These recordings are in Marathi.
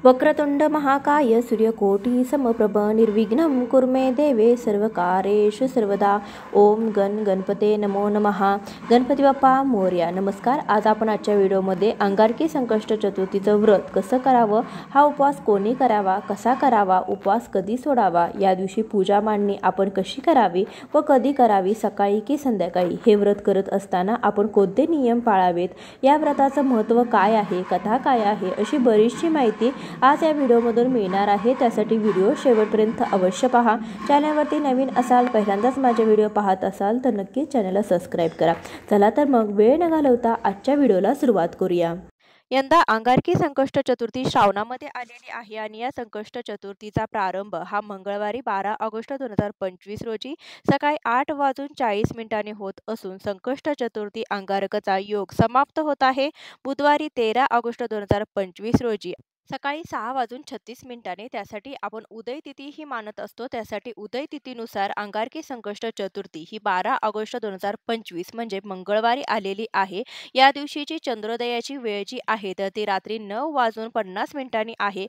वक्रतुंड महाकाय सूर्यकोटी समप्रभ निर्विघ्नं कुरु मे देवे सर्वकारेषु सर्वदा. ओम गणपते नमो नमः. गणपती बाप्पा मोरया. नमस्कार. आज आपण आजच्या व्हिडिओमध्ये अंगारकी संकष्ट चतुर्थीचं व्रत कसं करावं, हा उपवास कोणी करावा, कसा करावा, उपवास कधी सोडावा, या दिवशी पूजा मांडणी आपण कशी करावी व कधी करावी, सकाळी की संध्याकाळी, हे व्रत करत असताना आपण कोणते नियम पाळावेत, या व्रताचं महत्त्व काय आहे, कथा काय आहे, अशी बरीचशी माहिती आज या व्हिडिओमधून मिळणार आहे. त्यासाठी व्हिडिओ शेवटपर्यंत अवश्य पहा. चॅनलवरती नवीन असाल, पहिल्यांदाच माझे व्हिडिओ पाहत असाल तर नक्की चॅनलला सबस्क्राईब करा. चला तर मग वेळ न घालवता आजच्या व्हिडिओला सुरुवात करूया. यंदा अंगारकी संकष्ट चतुर्थी श्रावणामध्ये आलेली आहे आणि या संकष्ट चतुर्थीचा प्रारंभ हा मंगळवारी 12 ऑगस्ट 2025 रोजी सकाळी 8:40 होत असून संकष्ट चतुर्थी अंगारकचा योग समाप्त होत आहे बुधवारी 13 ऑगस्ट 2025 रोजी सकाळी 6:36. त्यासाठी आपण उदय तिथी ही मानत असतो. त्यासाठी उदय तिथीनुसार अंगारकी संकष्ट चतुर्थी ही 12 ऑगस्ट 2025 म्हणजे मंगळवारी आलेली आहे. या दिवशीची चंद्रोदयाची वेळ जी आहे तर ती रात्री 9:50 आहे.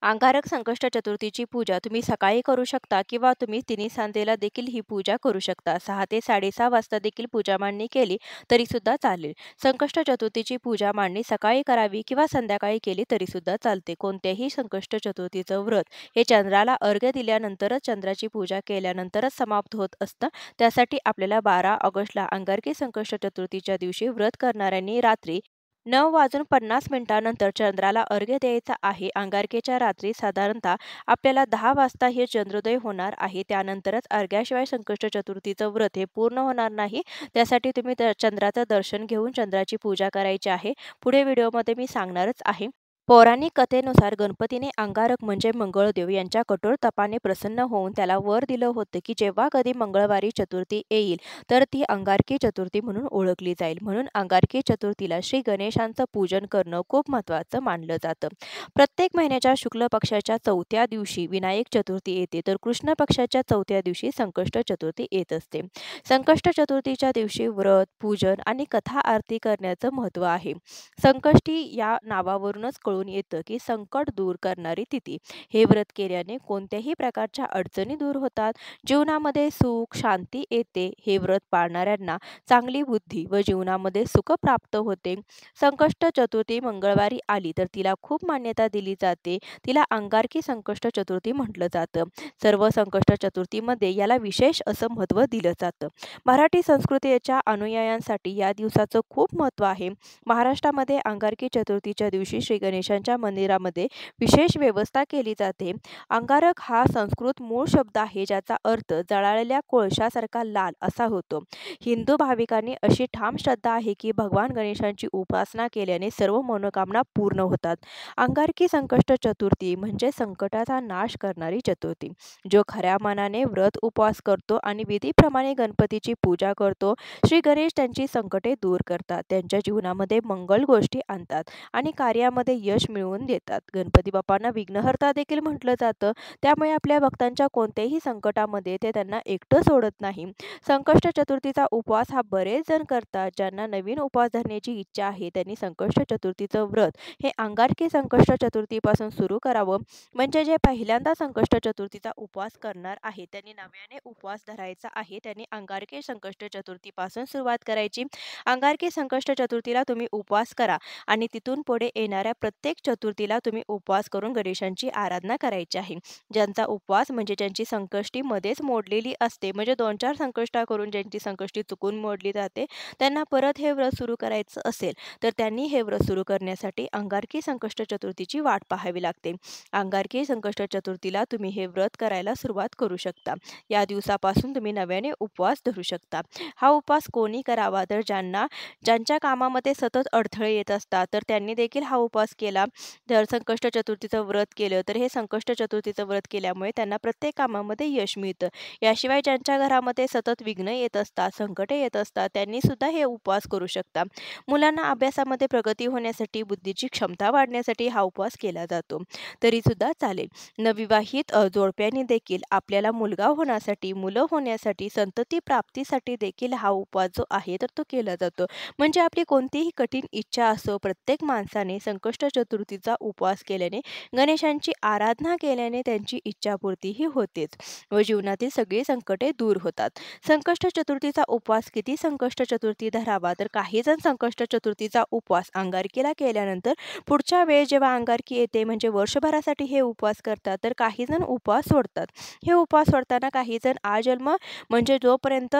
अंगारक संकष्ट चतुर्थीची पूजा तुम्ही सकाळी करू शकता किंवा तुम्ही तिन्ही सांजेला देखील ही पूजा करू शकता. 6 ते 6:30 वाजता देखील पूजा मांडणी केली तरी सुद्धा चालेल. संकष्ट चतुर्थीची पूजा मांडणी सकाळी करावी किंवा संध्याकाळी केली तरी सुद्धा चालते. कोणत्याही संकष्ट चतुर्थीचं व्रत हे चंद्राला अर्घ्य दिल्यानंतरच, चंद्राची पूजा केल्यानंतरच समाप्त होत असतं. त्यासाठी आपल्याला 12 ऑगस्टला अंगारकी संकष्ट चतुर्थीच्या दिवशी व्रत करणाऱ्यांनी रात्री 9:50 नंतर चंद्राला अर्घ्य द्यायचा आहे. अंगारकीच्या रात्री साधारणतः आपल्याला 10 वाजता हे चंद्रोदय होणार आहे. त्यानंतरच अर्घ्याशिवाय संकष्ट चतुर्थीचं व्रत हे पूर्ण होणार नाही. त्यासाठी तुम्ही चंद्राचं दर्शन घेऊन चंद्राची पूजा करायची आहे. पुढे व्हिडिओमध्ये मी सांगणारच आहे. पौराणिक कथेनुसार गणपतीने अंगारक म्हणजे मंगळदेव यांच्या कठोर तपाने प्रसन्न होऊन त्याला वर दिलं होतं की जेव्हा कधी मंगळवारी चतुर्थी येईल तर ती अंगारकी चतुर्थी म्हणून ओळखली जाईल. म्हणून अंगारकी चतुर्थीला श्री गणेशांचं पूजन करणं खूप महत्त्वाचं मानलं जातं. प्रत्येक महिन्याच्या शुक्ल पक्षाच्या 4थ्या दिवशी विनायक चतुर्थी येते तर कृष्ण पक्षाच्या 4थ्या दिवशी संकष्ट चतुर्थी येत असते. संकष्ट चतुर्थीच्या दिवशी व्रत, पूजन आणि कथा आरती करण्याचं महत्त्व आहे. संकष्टी या नावावरूनच कळून येतं की संकट दूर करणारी तिथी. हे व्रत केल्याने कोणत्याही प्रकारच्या अडचणी दूर होतात, जीवनामध्ये सुख शांती येते. हे व्रत पाळणाऱ्यांना चांगली बुद्धी व जीवनामध्ये सुख प्राप्त होते. संकष्ट चतुर्थी मंगळवारी आली तर तिला खूप मान्यता दिली जाते. तिला अंगारकी संकष्ट चतुर्थी म्हटलं जातं. सर्व संकष्ट चतुर्थीमध्ये याला विशेष असं महत्त्व दिलं जातं. मराठी संस्कृतीच्या अनुयायांसाठी या दिवसाचं खूप महत्त्व आहे. महाराष्ट्रामध्ये अंगारकी चतुर्थीच्या दिवशी श्री गणेशांच्या मंदिरामध्ये विशेष व्यवस्था केली जाते. अंगारक हा संस्कृत मूळ शब्द आहे ज्याचा अर्थ जळालेल्या कोळशासारखा लाल असा होतो. हिंदू भाविकांनी अशी ठाम श्रद्धा आहे की भगवान गणेशांची उपासना केल्याने सर्व मनोकामना पूर्ण होतात. अंगारकी संकष्ट चतुर्थी म्हणजे संकटाचा नाश करणारी चतुर्थी. जो खऱ्या मनाने व्रत उपवास करतो आणि विधीप्रमाणे गणपतीची पूजा करतो, श्री गणेश त्यांची संकटे दूर करतात, त्यांच्या जीवनामध्ये मंगल गोष्टी आणतात आणि कार्यामध्ये यश मिळवून देतात. गणपती बाप्पांना विघ्नहर्ता देखील म्हटलं जातं. त्यामुळे आपल्या भक्तांच्या कोणत्याही संकटामध्ये ते त्यांना एकटं सोडत नाही. संकष्ट चतुर्थीचा उपवास हा बरेच जण करतात. ज्यांना नवीन उपवास धरण्याची इच्छा आहे त्यांनी संकष्ट चतुर्थीचं व्रत हे अंगारकी संकष्ट चतुर्थीपासून सुरू करावं. म्हणजे जे पहिल्यांदा संकष्ट चतुर्थीचा उपवास करणार आहे त्यांनी नव्याने उपवास धरायचा आहे. त्यांनी अंगारकी संकष्ट चतुर्थीपासून सुरुवात करायची. अंगारकी संकष्ट चतुर्थीला तुम्ही उपवास करा आणि तिथून पुढे येणाऱ्या प्रत्येक चतुर्थीला तुम्ही उपवास करून गणेशांची आराधना करायची आहे. ज्यांचा उपवास म्हणजे ज्यांची संकष्टी मध्येच मोडलेली असते, म्हणजे 2-4 संकष्टा करून ज्यांची संकष्टी चुकून मोडली जाते, त्यांना परत हे व्रत सुरू करायचं असेल तर त्यांनी हे व्रत सुरू करण्यासाठी अंगारकी संकष्ट चतुर्थीची वाट पाहावी लागते. अंगारकी संकष्ट चतुर्थीला तुम्ही हे व्रत करायला सुरुवात करू शकता. या दिवसापासून तुम्ही नव्याने उपवास धरू शकता. हा उपवास कोणी करावा तर ज्यांच्या कामामध्ये सतत अडथळे येत असतात तर त्यांनी देखील हा उपवास केला. जर संकष्ट चतुर्थीचं व्रत केलं तर हे संकष्ट चतुर्थीचं व्रत केल्यामुळे त्यांना प्रत्येक कामामध्ये यश मिळतं. याशिवाय ज्यांच्या घरामध्ये सतत विघ्न येत असतात, संकटे येत असतात, त्यांनी सुद्धा हे उपवास करू शकता. मुलांना अभ्यासामध्ये प्रगती होण्यासाठी, बुद्धीची क्षमता वाढण्यासाठी हा उपवास केला जातो. तरी सुद्धा चालेल. नवविवाहित जोडप्यांनी देखील आपल्याला मुलगा होण्यासाठी, मुलं होण्यासाठी, संतती प्राप्तीसाठी देखील हा उपवास जो आहे तर तो केला जातो. म्हणजे आपली कोणतीही कठीण इच्छा असो, प्रत्येक माणसाने संकष्ट चतुर्थीचा उपवास केल्याने, गणेशांची आराधना केल्याने त्यांची इच्छापूर्तीही होतेच व जीवनातील सगळी संकटे दूर होतात. संकष्ट चतुर्थीचा उपवास किती संकष्ट चतुर्थी धरावा, तर काही जण संकष्ट चतुर्थीचा उपवास अंगारकीला केल्यानंतर पुढच्या वेळेस जेव्हा अंगारकी येते म्हणजे वर्षभरासाठी हे उपवास करतात, तर काही जण उपवास सोडतात. हे उपवास सोडताना काही जण आजन्म म्हणजे जोपर्यंत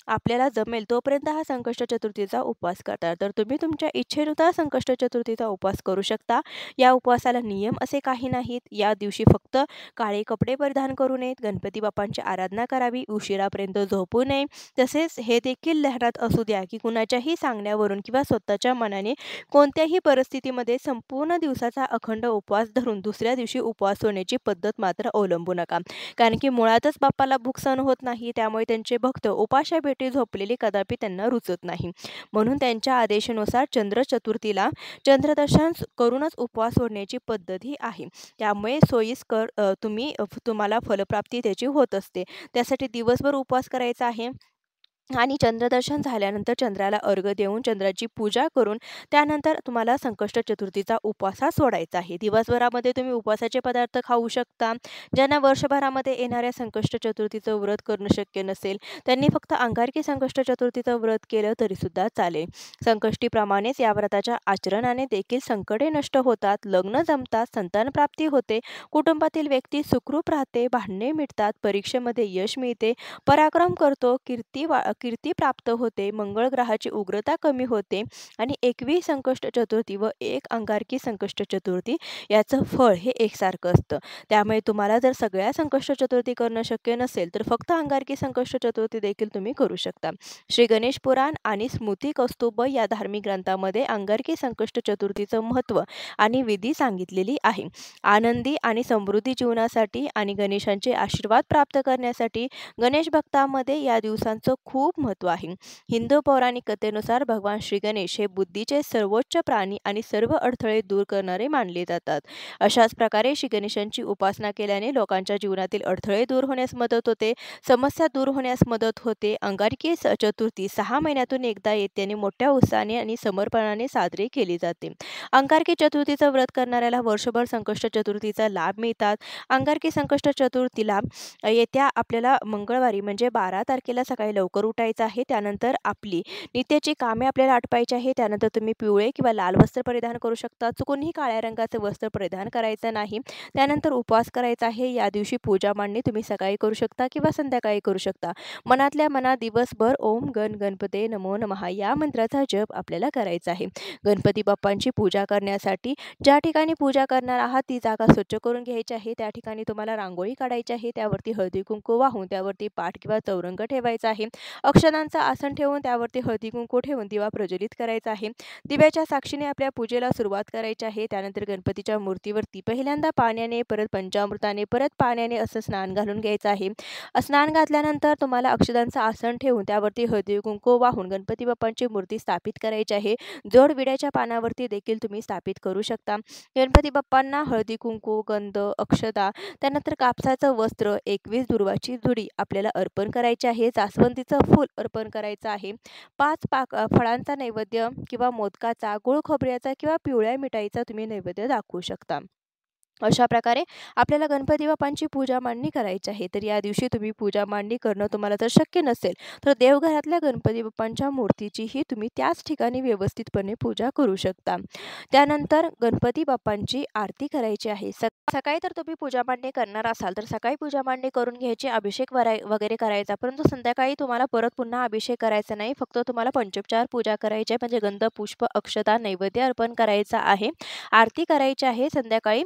आपल्याला जमेल तोपर्यंत हा संकष्ट चतुर्थीचा उपवास करतात. तर तुम्ही तुमच्या इच्छेनुसार संकष्ट चतुर्थीचा उपवास करू शकता. या उपवासाला नियम असे काही नाहीत. या दिवशी फक्त काळे कपडे परिधान करू नयेत, गणपती बाप्पांची आराधना करावी, उशिरापर्यंत झोपू नये. तसेच हे देखील ध्यानात असू द्या की कुणाच्याही सांगण्यावरून किंवा स्वतःच्या मनाने कोणत्याही परिस्थितीमध्ये संपूर्ण दिवसाचा अखंड उपवास धरून दुसऱ्या दिवशी उपवास सोडण्याची पद्धत मात्र अवलंबू नका. कारण की मुळातच बाप्पाला भूक सहन होत नाही, त्यामुळे त्यांचे भक्त उपाशापोटी झोपलेले कदापि त्यांना रुचत नाही. म्हणून त्यांच्या आदेशानुसार चंद्र चतुर्थीला चंद्रदर्शन करूनच उपवास सोडण्याची पद्धती आहे. त्यामुळे सोयीस्कर तुम्हाला फलप्राप्ती त्याची होत असते. त्यासाठी दिवसभर उपवास करायचा आहे आणि चंद्रदर्शन झाल्यानंतर चंद्राला अर्घ्य देऊन चंद्राची पूजा करून त्यानंतर तुम्हाला संकष्ट चतुर्थीचा उपवास हा सोडायचा आहे. दिवसभरामध्ये तुम्ही उपवासाचे पदार्थ खाऊ शकता. ज्यांना वर्षभरामध्ये येणाऱ्या संकष्ट चतुर्थीचं व्रत करणं शक्य नसेल, त्यांनी फक्त अंगारकी संकष्ट चतुर्थीचं व्रत केलं तरीसुद्धा चालेल. संकष्टीप्रमाणेच या व्रताच्या आचरणाने देखील संकटे नष्ट होतात, लग्न जमतात, संतानप्राप्ती होते, कुटुंबातील व्यक्ती सुखरूप राहते, भांडणे मिटतात, परीक्षेमध्ये यश मिळते, पराक्रम करतो, कीर्ती प्राप्त होते, मंगळ ग्रहाची उग्रता कमी होते आणि 21 संकष्ट चतुर्थी व एक अंगारकी संकष्ट चतुर्थी याचं फळ हे एकसारखं असतं. त्यामुळे तुम्हाला जर सगळ्या संकष्ट चतुर्थी करणं शक्य नसेल तर फक्त अंगारकी संकष्ट चतुर्थी देखील तुम्ही करू शकता. श्री गणेश पुराण आणि स्मृती कौस्तुभ या धार्मिक ग्रंथामध्ये अंगारकी संकष्ट चतुर्थीचं महत्त्व आणि विधी सांगितलेली आहे. आनंदी आणि समृद्धी जीवनासाठी आणि गणेशांचे आशीर्वाद प्राप्त करण्यासाठी गणेश भक्तांमध्ये या दिवसांचं खूप महत्त्व आहे. हिंदू पौराणिक कथेनुसार भगवान श्री गणेश हे बुद्धीचे सर्वोच्च प्राणी आणि सर्व अडथळे दूर करणारे मानले जातात. अशाच प्रकारे श्री गणेशांची उपासना केल्याने लोकांच्या जीवनातील अडथळे दूर होण्यास मदत होते, समस्या दूर होण्यास मदत होते. अंगारकी चतुर्थी 6 महिन्यातून एकदा येते आणि मोठ्या उत्साहाने आणि समर्पणाने साजरी केली जाते. अंगारकी चतुर्थीचं व्रत करणाऱ्याला वर्षभर संकष्ट चतुर्थीचा लाभ मिळतात. अंगारकी संकष्ट चतुर्थीला येत्या आपल्याला मंगळवारी म्हणजे 12 तारखेला सकाळी लवकर उठायचं आहे. त्यानंतर आपली नित्याची कामे आपल्याला आटपायची आहे. त्यानंतर तुम्ही पिवळे किंवा लाल वस्त्र परिधान करू शकता. चुकूनही काळ्या रंगाचे वस्त्र परिधान करायचं नाही. त्यानंतर उपवास करायचा आहे. या दिवशी पूजा मांडणी तुम्ही सकाळी करू शकता किंवा संध्याकाळी करू शकता. मनातल्या मनात दिवसभर ओम गण गणपते नमो नमः या मंत्राचा जप आपल्याला करायचा आहे. गणपती बाप्पांची पूजा करण्यासाठी ज्या ठिकाणी पूजा करणार आहात ती जागा स्वच्छ करून घ्यायची आहे. त्या ठिकाणी तुम्हाला रांगोळी काढायची आहे. त्यावरती हळदी कुंकू वाहून त्यावरती पाट किंवा चौरंग ठेवायचा आहे. अक्षतांचं आसन ठेवून त्यावरती हळदी कुंकू ठेवून दिवा प्रज्वलित करायचा आहे. दिव्याच्या साक्षीने आपल्या पूजेला सुरुवात करायची आहे. त्यानंतर गणपतीच्या मूर्तीवरती पहिल्यांदा पाण्याने, परत पंचामृताने, परत पाण्याने असं स्नान घालून घ्यायचं आहे. स्नान घातल्यानंतर तुम्हाला अक्षतांचं आसन ठेवून त्यावरती हळदी कुंकू वाहून गणपती बाप्पांची मूर्ती स्थापित करायची आहे. जोड विड्याच्या पानावरती देखील तुम्ही स्थापित करू शकता. गणपती बाप्पांना हळदी कुंकू, गंध, अक्षता, त्यानंतर कापसाचं वस्त्र, 21 दुर्वाची जुडी आपल्याला अर्पण करायची आहे. जास्वंदीचं फूल अर्पण करायचं आहे. 5 फळांचा नैवेद्य किंवा मोदकाचा, गुळ खोबऱ्याचा किंवा पिवळ्या मिठाईचा तुम्ही नैवेद्य दाखवू शकता. अशा प्रकारे आपल्याला गणपती बाप्पांची पूजा मांडणी करायची आहे. तर या दिवशी तुम्ही पूजा मांडणी करणं तुम्हाला जर शक्य नसेल तर देवघरातल्या गणपती बाप्पांच्या मूर्तीचीही तुम्ही त्याच ठिकाणी व्यवस्थितपणे पूजा करू शकता. त्यानंतर गणपती बाप्पांची आरती करायची आहे. सकाळी तर तुम्ही पूजा मांडणी करणार असाल तर सकाळी पूजा मांडणी करून घ्यायची, अभिषेक वगैरे करायचा. परंतु संध्याकाळी तुम्हाला परत पुन्हा अभिषेक करायचा नाही. फक्त तुम्हाला पंचोपचार पूजा करायची आहे, म्हणजे गंध, पुष्प, अक्षता, नैवेद्य अर्पण करायचा आहे. आरती करायची आहे संध्याकाळी,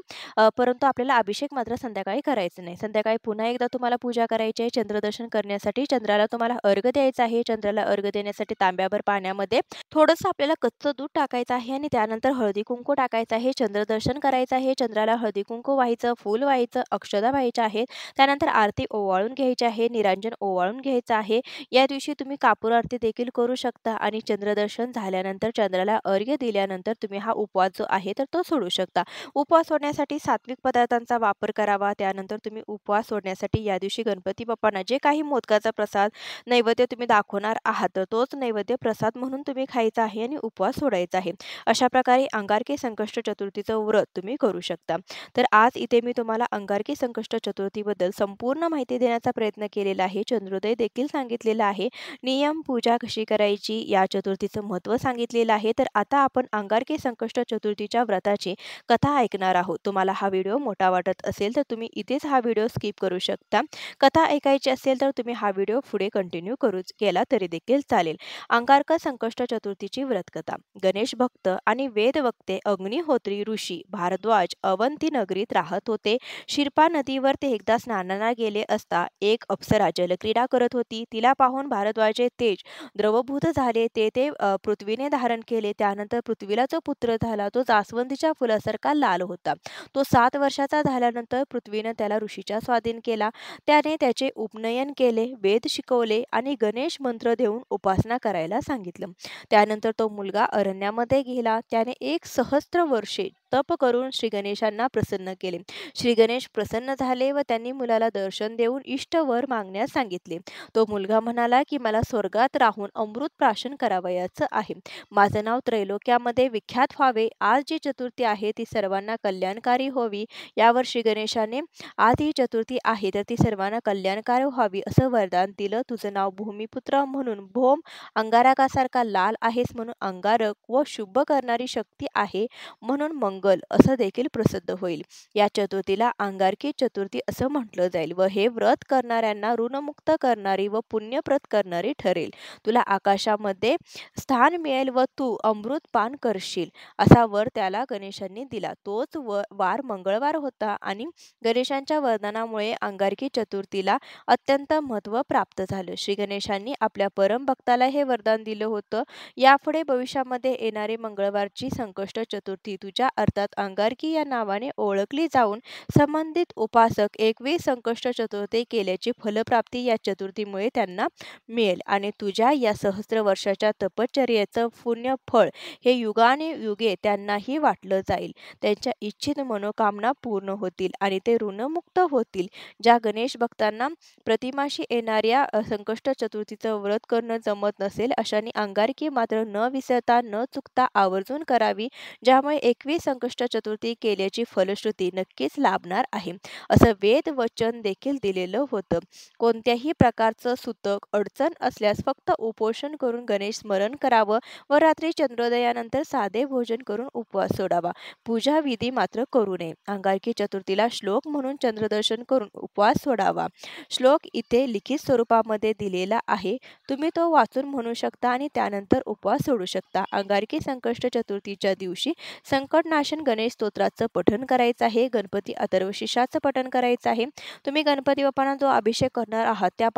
परंतु आपल्याला अभिषेक मात्र संध्याकाळी करायचं नाही. संध्याकाळी पुन्हा एकदा तुम्हाला पूजा करायची आहे. चंद्रदर्शन करण्यासाठी चंद्राला तुम्हाला अर्घ्य द्यायचं आहे. चंद्राला अर्घ्य देण्यासाठी तांब्याभर पाण्यामध्ये थोडंसं आपल्याला कच्चं दूध टाकायचं आहे आणि त्यानंतर हळदी कुंकू टाकायचं आहे. चंद्रदर्शन करायचं आहे. चंद्राला हळदी कुंकू व्हायचं, फूल व्हायचं, अक्षता व्हायच्या आहेत. त्यानंतर आरती ओवाळून घ्यायची आहे, निरांजन ओवाळून घ्यायचं आहे. या दिवशी तुम्ही कापूर आरती देखील करू शकता आणि चंद्रदर्शन झाल्यानंतर चंद्राला अर्घ्य दिल्यानंतर तुम्ही हा उपवास जो आहे तर तो सोडू शकता. उपवास सोडण्यासाठी सात्विक पदार्थांचा वापर करावा. त्यानंतर तुम्ही उपवास सोडण्यासाठी या दिवशी गणपती बाप्पांना जे काही मोदकाचा प्रसाद नैवेद्य तुम्ही दाखवणार आहात, तर तोच नैवेद्य प्रसाद म्हणून तुम्ही खायचा आहे आणि उपवास सोडायचा आहे. अशा प्रकारे अंगारकी संकष्ट चतुर्थीचं व्रत तुम्ही करू शकता. तर आज इथे मी तुम्हाला अंगारकी संकष्ट चतुर्थीबद्दल संपूर्ण माहिती देण्याचा प्रयत्न केलेला आहे. चंद्रोदय देखील सांगितलेला आहे. नियम, पूजा कशी करायची, या चतुर्थीचं महत्त्व सांगितलेलं आहे. तर आता आपण अंगारकी संकष्ट चतुर्थीच्या व्रताची कथा ऐकणार आहोत. तुम्हाला हा व्हिडिओ मोठा वाटत असेल तर तुम्ही इथेच हा व्हिडिओ स्किप करू शकता. कथा ऐकायची असेल तर तुम्ही हा व्हिडिओ पुढे कंटिन्यू केला तरी देखील चालेल. अंगारक संकष्ट चतुर्थीची व्रतकथा. गणेश भक्त आणि वेदवक्ते अग्निहोत्री ऋषी भारद्वाज अवंती नगरीत राहत होते. शिरपा नदीवर ते एकदा स्नानाला गेले असता एक अप्सरा जलक्रीडा करत होती. तिला पाहून भारद्वाजचे तेज द्रवभूत झाले. ते पृथ्वीने धारण केले. त्यानंतर पृथ्वीला जो पुत्र झाला तो जास्वंदीच्या फुलासारखा लाल होता. तो 7 वर्षाचा झाल्यानंतर पृथ्वीने त्याला ऋषीच्या स्वाधीन केला. त्याने त्याचे उपनयन केले, वेद शिकवले आणि गणेश मंत्र देऊन उपासना करायला सांगितलं. त्यानंतर तो मुलगा अरण्यामध्ये गेला. त्याने 1 सहस्त्र वर्षे तप करून श्री गणेशांना प्रसन्न केले. श्री गणेश प्रसन्न झाले व त्यांनी मुलाला दर्शन देऊन इष्टवर मागण्यास सांगितले. तो मुलगा म्हणाला की मला स्वर्गात राहून अमृत प्राशन करावयाचं आहे. माझं नाव त्रैलोक्यामध्ये विख्यात व्हावे. आज जी चतुर्थी आहे ती सर्वांना कल्याणकारी व्हावी. यावर श्री गणेशाने आज ही चतुर्थी आहे तर ती सर्वांना कल्याणकारी व्हावी असं वरदान दिलं. तुझं नाव भूमिपुत्र म्हणून भोम, अंगारकासारखा लाल आहेस म्हणून अंगारक व शुभ करणारी शक्ती आहे म्हणून मंगल असं देखील प्रसिद्ध होईल. या चतुर्थीला अंगारकी चतुर्थी असं म्हटलं जाईल व हे व्रत करणाऱ्यांना ऋणमुक्त करणारी व पुण्यप्रद करणारी ठरेल. तुला आकाशामध्ये स्थान मिळेल व तू अमृत पान करशील असा वर त्याला गणेशांनी दिला. तोच वार मंगळवार होता आणि गणेशांच्या वरदानामुळे अंगारकी चतुर्थीला अत्यंत महत्त्व प्राप्त झालं. श्री गणेशांनी आपल्या परम भक्ताला हे वरदान दिलं होतं. यापुढे भविष्यामध्ये येणारी मंगळवारची संकष्ट चतुर्थी तुझ्या अर्थात अंगारकी या नावाने ओळखली जाऊन संबंधित उपासक 21 संकष्ट चतुर्थी केल्याची फलप्राप्ती या चतुर्थीमुळे त्यांना मिळेल आणि तुझ्या या सहस्त्र वर्षाच्या तपश्चर्येचं पुण्य फळ हे युगाने युगे त्यांनाही वाटलं जाईल. त्यांच्या इच्छित मनोकामना पूर्ण होतील आणि ते ऋणमुक्त होतील. ज्या गणेश भक्तांना प्रतिमाशी येणाऱ्या संकष्ट चतुर्थीचं व्रत करणं जमत नसेल अशांनी अंगारकी मात्र न विसरता न चुकता आवर्जून करावी. ज्यामुळे 21 संकष्ट चतुर्थी केल्याची फलश्रुती नक्कीच लाभणार आहे असं वेद वचन देखील दिलेलं होतं. कोणत्याही प्रकारचं सुतक अडचण असल्यास फक्त उपोषण करून गणेश स्मरण करावं व रात्री चंद्रोदयानंतर साधे भोजन करून उपवास सोडावा. पूजा विधी मात्र करू नये. अंगारकी चतुर्थीला श्लोक म्हणून चंद्रदर्शन करून उपवास सोडावा. श्लोक इथे लिखित स्वरूपामध्ये दिलेला आहे. तुम्ही तो वाचून म्हणू शकता आणि त्यानंतर उपवास सोडू शकता. अंगारकी संकष्ट चतुर्थीच्या दिवशी संकटनाशन गणेश स्तोत्राचं पठण करायचं आहे. गणपती अथर्वशीर्षाचं पठण करायचं आहे. तुम्ही गणपती बाप्पांना जो अभिषेक करणार आहात त्या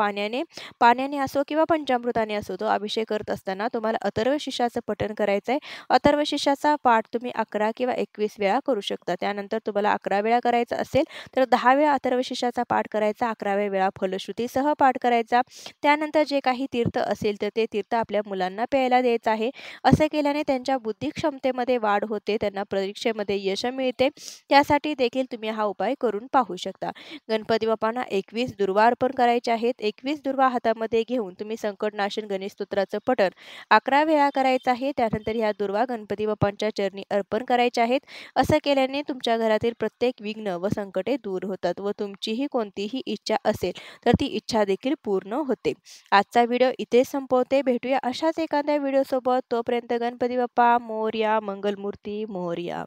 पाण्याने असो किंवा पंचामृताने असो तो अभिषेक करत असताना तुम्हाला अथर्वशीर्षाचं पठण करायचं आहे. अथर्वशीर्षाचा पाठ तुम्ही 11 किंवा 21 वेळा करू शकता. त्यानंतर तुम्हाला 11 वेळा करायचा असेल तर 10 वेळा अथर्वशीर्षाचा पाठ करायचा, 11व्या वेळा फलश्रुतीसह पाठ करायचा. त्यानंतर जे काही तीर्थ असेल तर ते तीर्थ आपल्या मुलांना प्यायला द्यायचं आहे. असं केल्याने त्यांच्या बुद्धी क्षमतेमध्ये वाढ होते, त्यांना परीक्षेमध्ये यश मिळते. त्यासाठी देखील तुम्ही हा उपाय करून पाहू शकता. गणपती बाप्पांना 21 दुर्वा अर्पण करायचे आहेत. 21 दुर्वा हातामध्ये घेऊन तुम्ही संकटनाशन गणेश स्तोत्राचं पठण 11 वेळा करायचं आहे. त्यानंतर ह्या दुर्वा गणपती बाप्पांच्या चरणी अर्पण करायच्या आहेत. असं केल्याने तुमच्या घरातील प्रत्येक विघ्न व संकटे दूर होतात व तुमचीही कोणतीही इच्छा असेल तर ती इच्छा देखील पूर्ण होते. आजचा व्हिडिओ इथे संपवते. भेटूया अशाच एखाद्या व्हिडिओ सोबत. तोपर्यंत गणपती बाप्पा मोरया, मंगलमूर्ती मोरया.